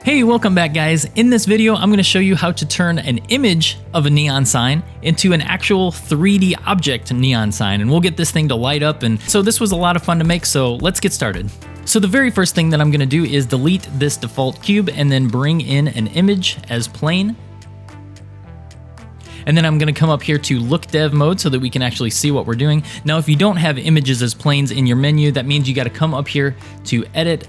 Hey, welcome back guys. In this video, I'm going to show you how to turn an image of a neon sign into an actual 3D object neon sign, and we'll get this thing to light up. And so this was a lot of fun to make, so let's get started. So the very first thing that I'm going to do is delete this default cube and then bring in an image as plain. And then I'm going to come up here to look dev mode so that we can actually see what we're doing. Now, if you don't have images as planes in your menu, that means you got to come up here to edit,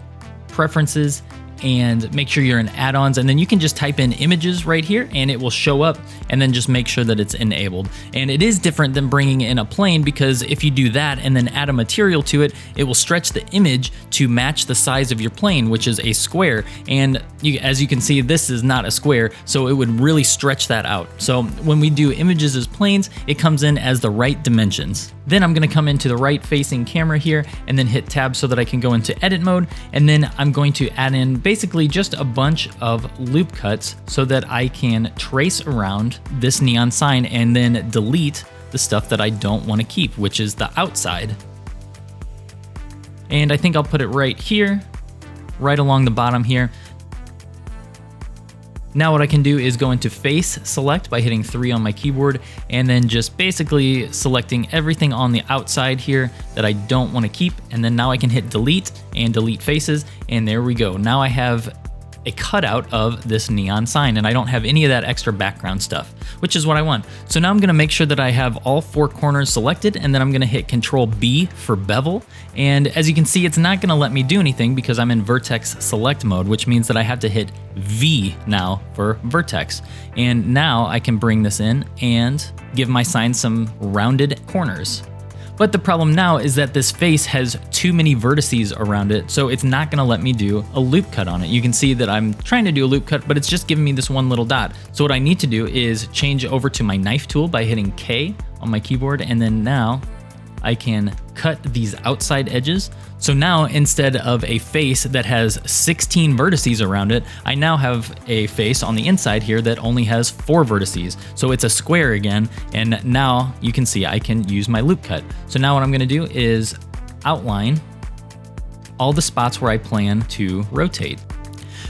preferences, and make sure you're in add-ons, and then you can just type in images right here and it will show up, and then just make sure that it's enabled. And it is different than bringing in a plane, because if you do that and then add a material to it, it will stretch the image to match the size of your plane, which is a square. And as you can see, this is not a square, so it would really stretch that out. So when we do images as planes, it comes in as the right dimensions. Then I'm going to come into the right facing camera here and then hit tab so that I can go into edit mode, and then I'm going to add in basically just a bunch of loop cuts so that I can trace around this neon sign and then delete the stuff that I don't want to keep, which is the outside. And I think I'll put it right here, right along the bottom here. Now what I can do is go into face select by hitting 3 on my keyboard, and then just basically selecting everything on the outside here that I don't want to keep. And then now I can hit delete and delete faces, and there we go. Now I have a cutout of this neon sign, and I don't have any of that extra background stuff, which is what I want. So now I'm gonna make sure that I have all 4 corners selected, and then I'm gonna hit Control B for bevel. And as you can see, it's not gonna let me do anything because I'm in vertex select mode, which means that I have to hit V now for vertex. And now I can bring this in and give my sign some rounded corners. But the problem now is that this face has too many vertices around it, so it's not gonna let me do a loop cut on it. You can see that I'm trying to do a loop cut, but it's just giving me this one little dot. So what I need to do is change over to my knife tool by hitting K on my keyboard, and then now I can cut these outside edges. So now instead of a face that has 16 vertices around it, I now have a face on the inside here that only has 4 vertices. So it's a square again, and now you can see I can use my loop cut. So now what I'm gonna do is outline all the spots where I plan to rotate.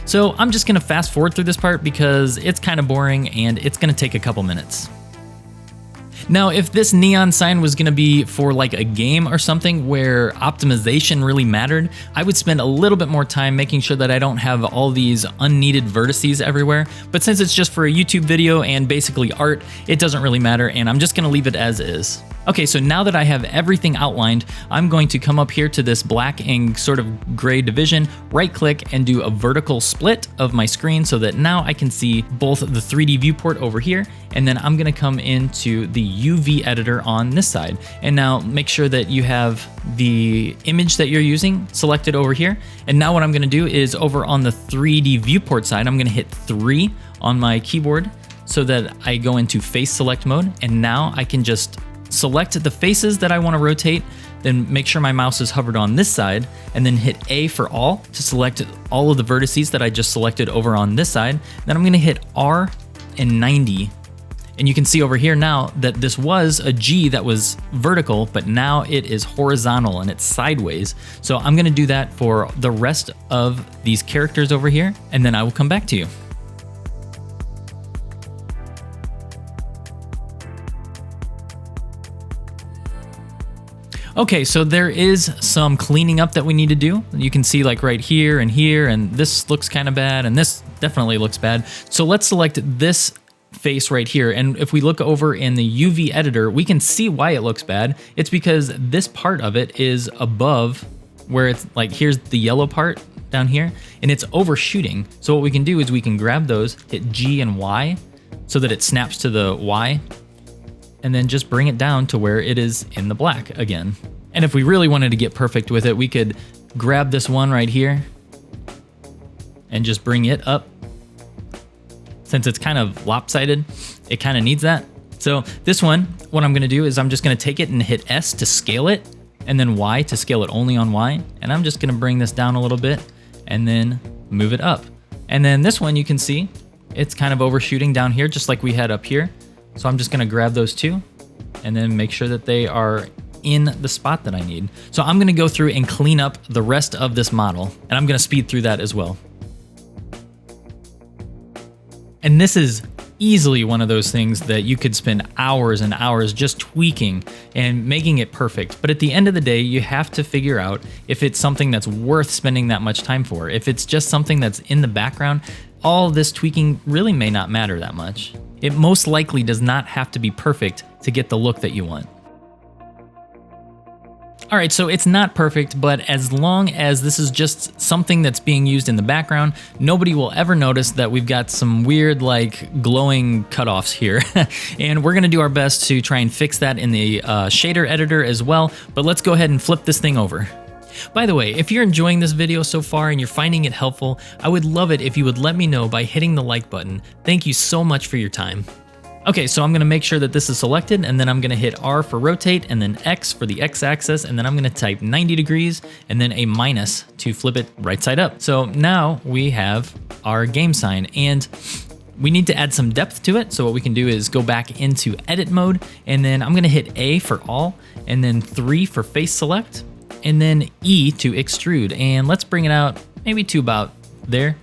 So I'm just gonna fast forward through this part because it's kind of boring and it's gonna take a couple minutes. Now, if this neon sign was gonna be for like a game or something where optimization really mattered, I would spend a little bit more time making sure that I don't have all these unneeded vertices everywhere. But since it's just for a YouTube video and basically art, it doesn't really matter, and I'm just gonna leave it as is. Okay, so now that I have everything outlined, I'm going to come up here to this black and sort of gray division, right click and do a vertical split of my screen so that now I can see both the 3D viewport over here, and then I'm gonna come into the UV editor on this side. And now make sure that you have the image that you're using selected over here. And now what I'm gonna do is over on the 3D viewport side, I'm gonna hit 3 on my keyboard so that I go into face select mode. And now I can just select the faces that I want to rotate, then make sure my mouse is hovered on this side, and then hit A for all to select all of the vertices that I just selected over on this side. Then I'm going to hit R and 90. And you can see over here now that this was a G that was vertical, but now it is horizontal and it's sideways. So I'm going to do that for the rest of these characters over here, and then I will come back to you. Okay, so there is some cleaning up that we need to do. You can see like right here, and this looks kind of bad, and this definitely looks bad. So let's select this face right here, and if we look over in the UV editor, we can see why it looks bad. It's because this part of it is above where it's like, here's the yellow part down here, and it's overshooting. So what we can do is we can grab those, hit G and Y so that it snaps to the Y, and then just bring it down to where it is in the black again. And if we really wanted to get perfect with it, we could grab this one right here and just bring it up. Since it's kind of lopsided, it kind of needs that. So this one, what I'm gonna do is I'm just gonna take it and hit S to scale it, and then Y to scale it only on Y. And I'm just gonna bring this down a little bit and then move it up. And then this one, you can see it's kind of overshooting down here, just like we had up here. So I'm just gonna grab those two and then make sure that they are in the spot that I need. So I'm gonna go through and clean up the rest of this model, and I'm gonna speed through that as well. And this is easily one of those things that you could spend hours and hours just tweaking and making it perfect. But at the end of the day, you have to figure out if it's something that's worth spending that much time for. If it's just something that's in the background, all this tweaking really may not matter that much. It most likely does not have to be perfect to get the look that you want. All right, so it's not perfect, but as long as this is just something that's being used in the background, nobody will ever notice that we've got some weird like glowing cutoffs here. And we're gonna do our best to try and fix that in the shader editor as well, but let's go ahead and flip this thing over. By the way, if you're enjoying this video so far and you're finding it helpful, I would love it if you would let me know by hitting the like button. Thank you so much for your time. Okay, so I'm gonna make sure that this is selected, and then I'm gonna hit R for rotate, and then X for the X axis, and then I'm gonna type 90 degrees, and then a minus to flip it right side up. So now we have our game sign, and we need to add some depth to it. So what we can do is go back into edit mode, and then I'm gonna hit A for all, and then 3 for face select, and then E to extrude. And let's bring it out maybe to about there.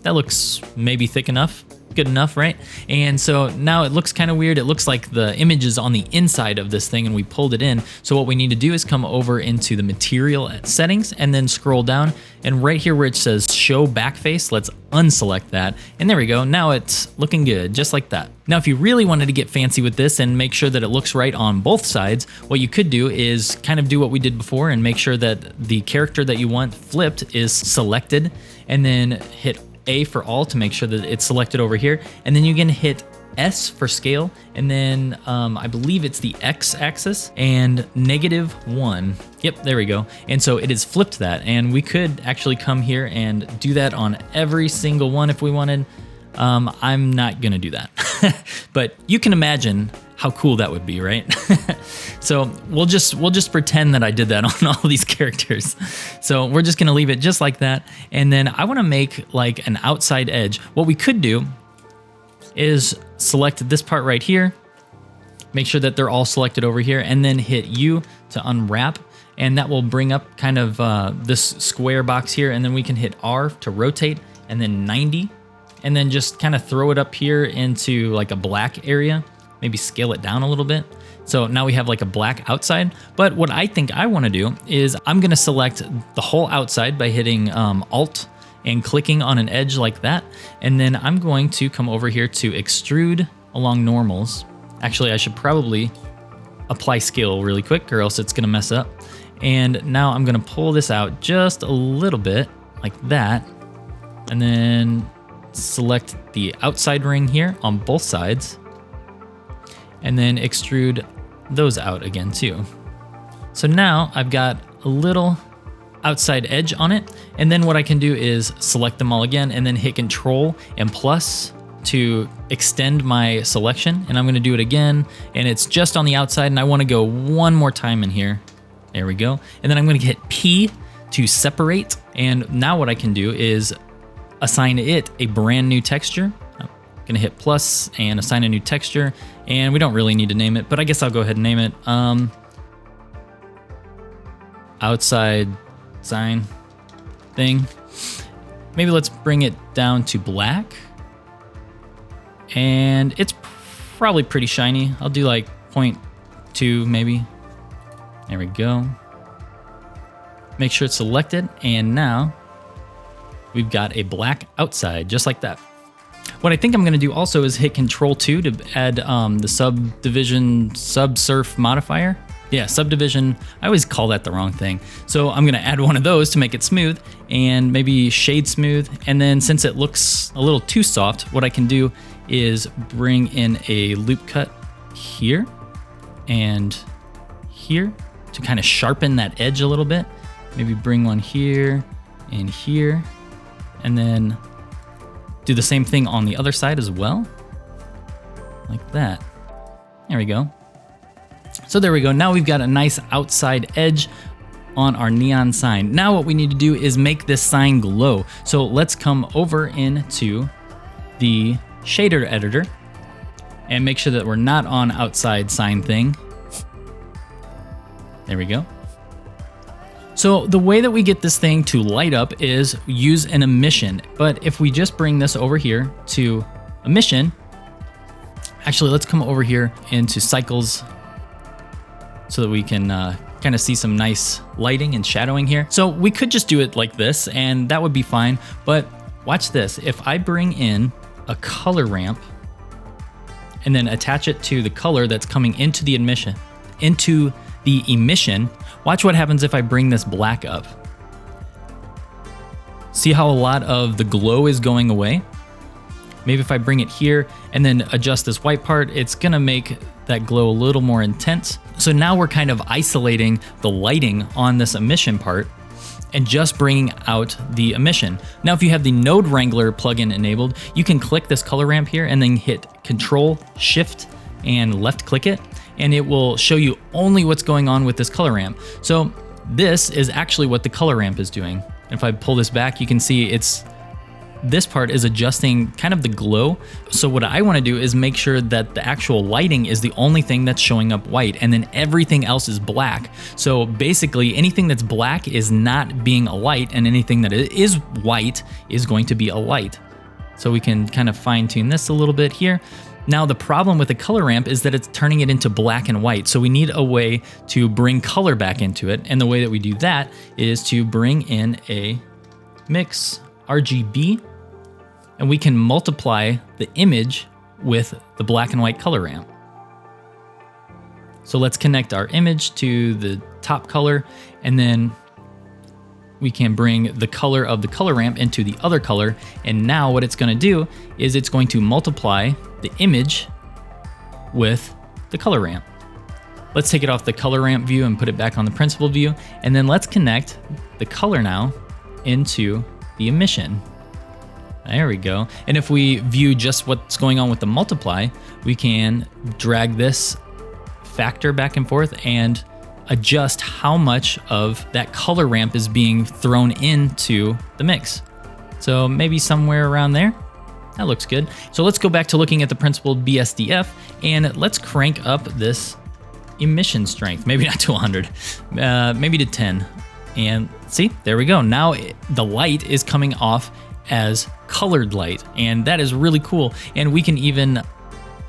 That looks maybe thick enough. Good enough, right? And so now it looks kind of weird. It looks like the image is on the inside of this thing and we pulled it in. So what we need to do is come over into the material settings and then scroll down, and right here where it says show backface, let's unselect that. And there we go. Now it's looking good, just like that. Now, if you really wanted to get fancy with this and make sure that it looks right on both sides, what you could do is kind of do what we did before and make sure that the character that you want flipped is selected, and then hit A for all to make sure that it's selected over here, and then you can hit S for scale, and then I believe it's the X axis and -1. Yep, there we go. And so it has flipped that, and we could actually come here and do that on every single one if we wanted. I'm not gonna do that, but you can imagine how cool that would be, right? So we'll just pretend that I did that on all these characters. So we're just gonna leave it just like that. And then I wanna make like an outside edge. What we could do is select this part right here, make sure that they're all selected over here, and then hit U to unwrap. And that will bring up kind of this square box here. And then we can hit R to rotate, and then 90. And then just kind of throw it up here into like a black area. Maybe scale it down a little bit. So now we have like a black outside. But what I think I want to do is I'm going to select the whole outside by hitting Alt and clicking on an edge like that. And then I'm going to come over here to extrude along normals. Actually, I should probably apply scale really quick or else it's going to mess up. And now I'm going to pull this out just a little bit like that. And then select the outside ring here on both sides, and then extrude those out again too. So now I've got a little outside edge on it, and then what I can do is select them all again and then hit Control and plus to extend my selection, and I'm gonna do it again, and it's just on the outside, and I wanna go one more time in here. There we go. And then I'm gonna hit P to separate, and now what I can do is assign it a brand new texture. I'm gonna hit plus and assign a new texture, and we don't really need to name it, but I guess I'll go ahead and name it outside sign thing. Maybe let's bring it down to black, and it's probably pretty shiny. I'll do like 0.2 maybe. There we go. Make sure it's selected, and now we've got a black outside, just like that. What I think I'm gonna do also is hit Control 2 to add the subdivision subsurf modifier. Yeah, subdivision, I always call that the wrong thing. So I'm gonna add one of those to make it smooth, and maybe shade smooth. And then since it looks a little too soft, what I can do is bring in a loop cut here and here to kind of sharpen that edge a little bit. Maybe bring one here and here, and then do the same thing on the other side as well, like that. There we go. So there we go. Now we've got a nice outside edge on our neon sign. Now what we need to do is make this sign glow. So let's come over into the shader editor and make sure that we're not on outside sign thing. There we go. So the way that we get this thing to light up is use an emission. But if we just bring this over here to emission. Actually, let's come over here into cycles so that we can kind of see some nice lighting and shadowing here. So we could just do it like this and that would be fine, but watch this. If I bring in a color ramp and then attach it to the color that's coming into the emission, watch what happens if I bring this black up. See how a lot of the glow is going away? Maybe if I bring it here and then adjust this white part, it's gonna make that glow a little more intense. So now we're kind of isolating the lighting on this emission part and just bringing out the emission. Now, if you have the Node Wrangler plugin enabled, you can click this color ramp here and then hit Control, Shift, and left click it, and it will show you only what's going on with this color ramp. So this is actually what the color ramp is doing. If I pull this back, you can see this part is adjusting kind of the glow. So what I want to do is make sure that the actual lighting is the only thing that's showing up white, and then everything else is black. So basically anything that's black is not being a light, and anything that is white is going to be a light. So we can kind of fine tune this a little bit here. Now the problem with the color ramp is that it's turning it into black and white. So we need a way to bring color back into it. And the way that we do that is to bring in a mix RGB, and we can multiply the image with the black and white color ramp. So let's connect our image to the top color, and then we can bring the color of the color ramp into the other color. And now what it's gonna do is it's going to multiply the image with the color ramp. Let's take it off the color ramp view and put it back on the principled view. And then let's connect the color now into the emission. There we go. And if we view just what's going on with the multiply, we can drag this factor back and forth and adjust how much of that color ramp is being thrown into the mix. So maybe somewhere around there. That looks good. So let's go back to looking at the principled BSDF and let's crank up this emission strength. Maybe not to 100, maybe to 10. And see, there we go. Now the light is coming off as colored light, and that is really cool. And we can even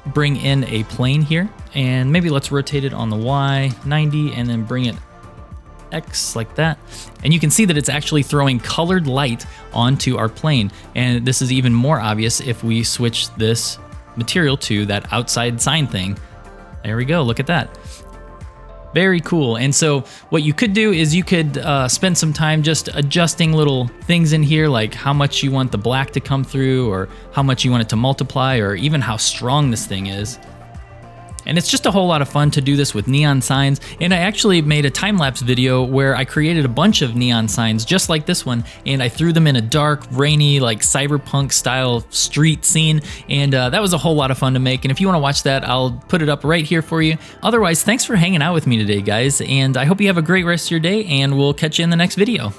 bring in a plane here, and maybe let's rotate it on the Y 90 and then bring it X like that. And you can see that it's actually throwing colored light onto our plane. And this is even more obvious if we switch this material to that outside sign thing. There we go, look at that. Very cool. And so what you could do is you could spend some time just adjusting little things in here, like how much you want the black to come through, or how much you want it to multiply, or even how strong this thing is. And it's just a whole lot of fun to do this with neon signs. And I actually made a time-lapse video where I created a bunch of neon signs just like this one, and I threw them in a dark, rainy, like cyberpunk style street scene. And that was a whole lot of fun to make. And if you want to watch that, I'll put it up right here for you. Otherwise, thanks for hanging out with me today, guys. And I hope you have a great rest of your day, and we'll catch you in the next video.